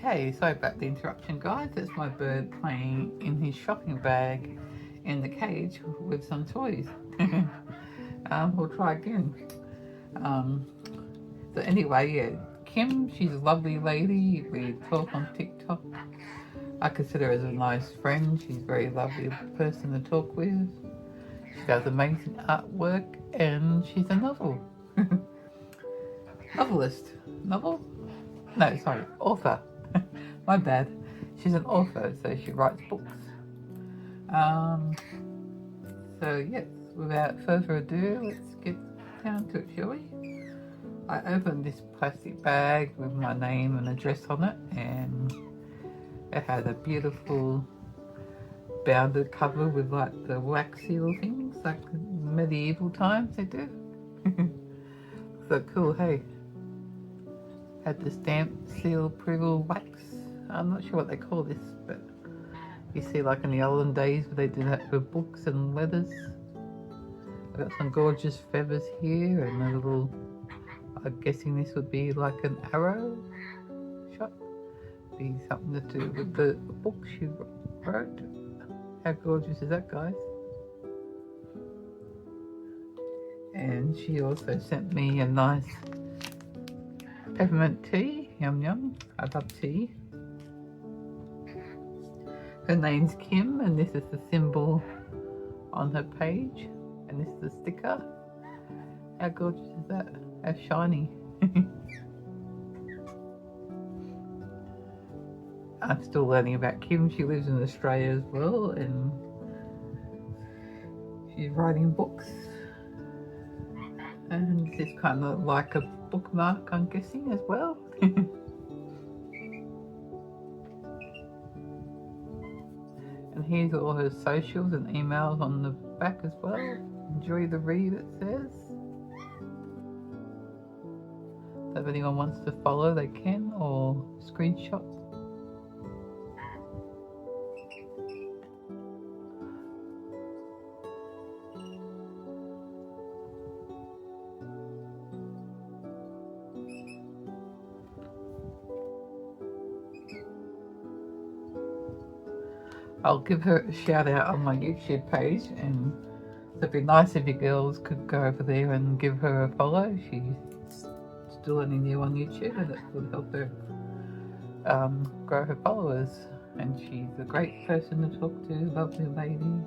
Okay, sorry about the interruption, guys. It's my bird playing in his shopping bag in the cage with some toys. We'll try again. So anyway, yeah, Kim, she's a lovely lady. We talk on TikTok. I consider her as a nice friend. She's a very lovely person to talk with. She does amazing artwork, and she's a novelist. Novel? No, sorry, author. My bad. She's an author, so she writes books. So yes, without further ado, let's get down to it, shall we? I opened this plastic bag with my name and address on it, and it had a beautiful bounded cover with like the wax seal things, like medieval times they do. So cool, hey? Had the stamp seal approval wax. I'm not sure what they call this, but you see, like in the olden days where they did that with books and leathers. I've got some gorgeous feathers here and a little, I'm guessing this would be like an arrow shot. Be something to do with the book she wrote. How gorgeous is that, guys? And she also sent me a nice peppermint tea. Yum yum. I love tea. Her name's Kim, and this is the symbol on her page, and this is the sticker. How gorgeous is that? How shiny. I'm still learning about Kim. She lives in Australia as well, and she's writing books. And this is kind of like a bookmark, I'm guessing, as well. And here's all her socials and emails on the back as well. Enjoy the read, it says. So if anyone wants to follow, they can, or screenshot. I'll give her a shout out on my YouTube page, and it'd be nice if you girls could go over there and give her a follow. She's still only new on YouTube, and it would help her grow her followers. And she's a great person to talk to, lovely lady.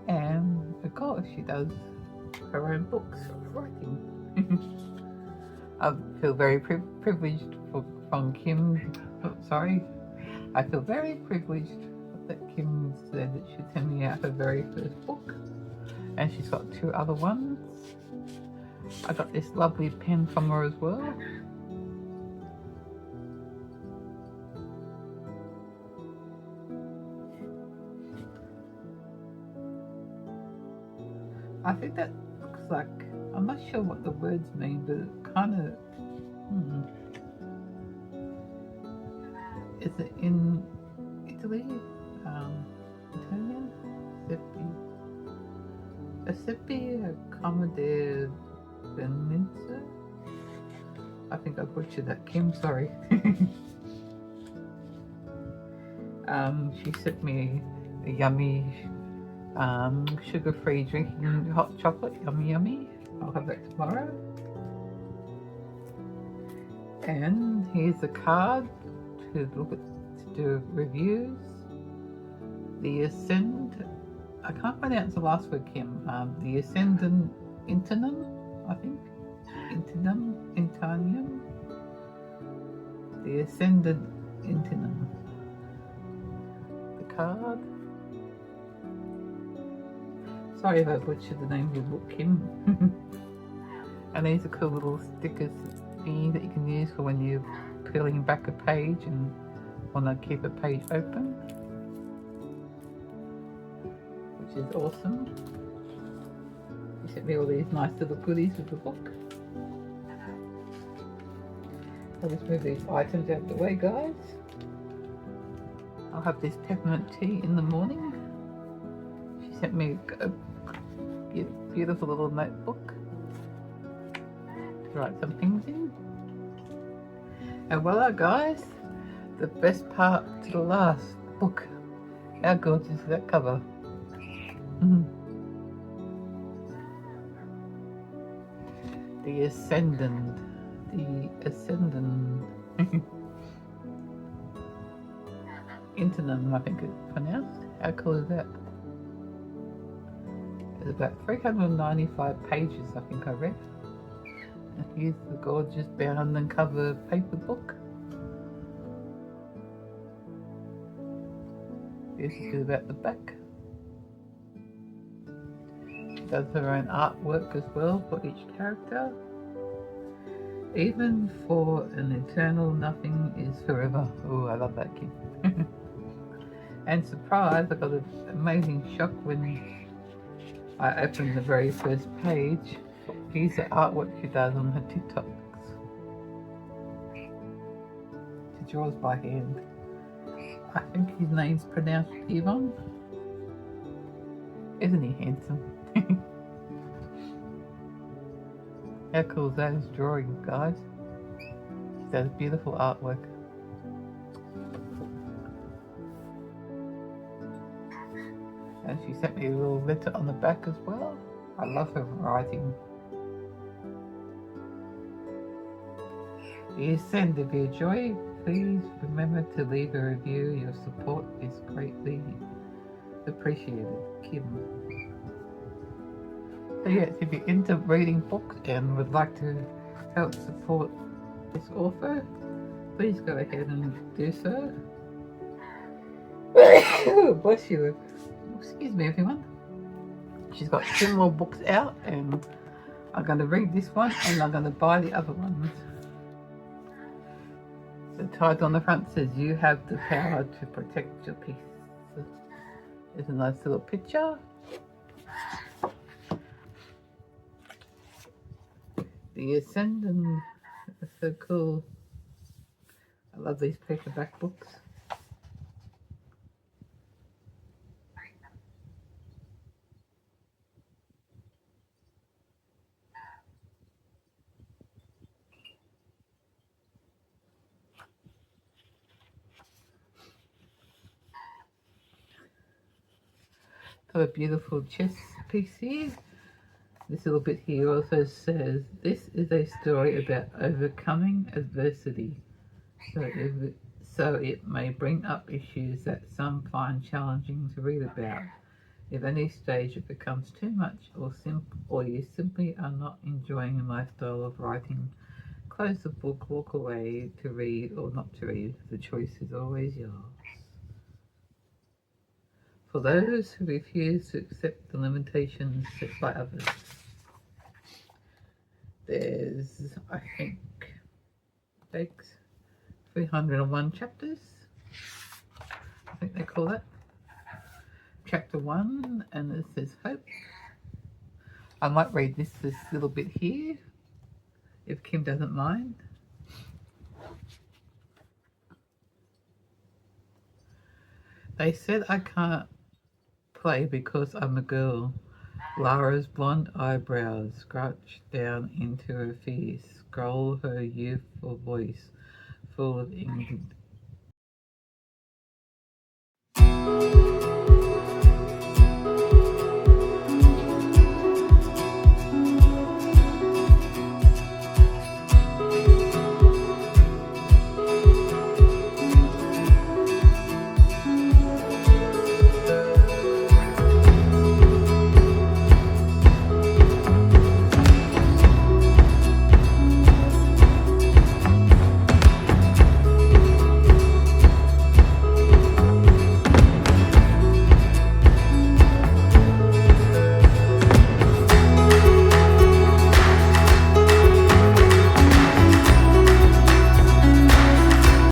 And of course, she does her own books of writing. I feel very privileged from Kim. Oh, sorry. I feel very privileged that Kim said that she'd send me out her very first book, and she's got 2 other ones. I got this lovely pen from her as well. I think that looks like, I'm not sure what the words mean, but it kind of, is it in Italy? Italian? Seppi Comode Venezia? I think I butchered that, Kim, sorry. She sent me a yummy sugar-free drinking hot chocolate, yummy. I'll have that tomorrow. And here's a card to do reviews. The Ascend, I can't pronounce the last word, Kim. The Ascendant Internum, I think. Internum. The Ascendant Internum. The card. Sorry if I butchered the name of your book, Kim. And these are cool little stickers thingy that you can use for when you're peeling back a page and want to keep a page open, which is awesome. You sent me all these nice little goodies with the book. I'll just move these items out of the way, guys. I'll have this peppermint tea in the morning. She sent me a beautiful little notebook to write some things in. And voila, guys, the best part to the last book. How gorgeous is that cover? The Ascendant. The Ascendant. Internum, I think it's pronounced. How cool is that? It's about 395 pages, I think I read. And here's the gorgeous bound and cover paper book. Here's a bit about the back. She does her own artwork as well for each character. Even for an eternal nothing is forever. Oh, I love that kid. And surprise, I got an amazing shock when I opened the very first page. Here's the artwork she does on her TikToks. She draws by hand. I think his name's pronounced Ivan. Isn't he handsome? How cool is that, his drawing, guys? She does beautiful artwork. And she sent me a little letter on the back as well. I love her writing. The Ascend, if you enjoy, please remember to leave a review. Your support is greatly appreciated. Kim. So yes, if you're into reading books and would like to help support this author, please go ahead and do so. Bless you. Excuse me, everyone. She's got 2 more books out, and I'm going to read this one and I'm going to buy the other ones. The title on the front says, "You have the power to protect your peace." There's a nice little picture. The Ascendant. That's so cool. I love these paperback books. Got a beautiful chess piece here. This little bit here also says, "This is a story about overcoming adversity, so it may bring up issues that some find challenging to read about. If any stage it becomes too much or you simply are not enjoying my style of writing, close the book, walk away to read or not to read. The choice is always yours." For those who refuse to accept the limitations set by others. There's, I think, 301 chapters. I think they call that. Chapter 1, and it says hope. I might read this little bit here, if Kim doesn't mind. They said I can't play because I'm a girl. Lara's blonde eyebrows scratch down into her face, scroll her youthful voice full of